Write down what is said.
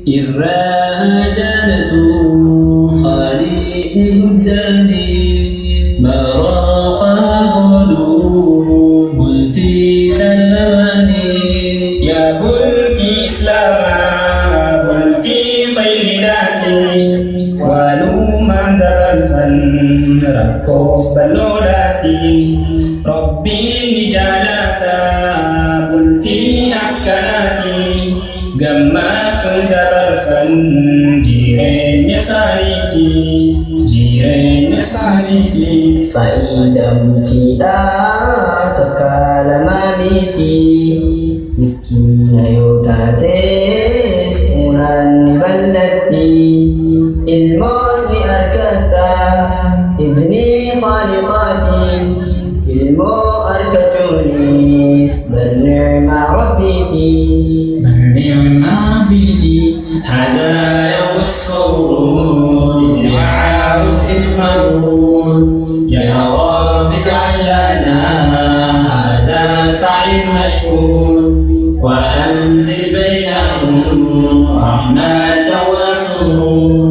إراها جالة خالي قدامي براخا قلوب بلتي سلماني يا بلتي إسلاما بلتي خير داتي ولوما دبرسا ركوس بلولاتي ربي نجالاتا بلتي أكلاتي gammachuun dabarsan jireenya isaaniiti. Faayidaa bultiidhaa takka lamaa miti. Miskiina yoo taates muraan ni bal'atti. Ilmoos ni argata idni khaaliqaatiin. Ilmoo argachuunis barniimaa rabbiiti. هذا يوم السرور لعروس المبرور يا رب اجعل لنا هذا سعي مشكور وأنزل بينهم رحمة وسرور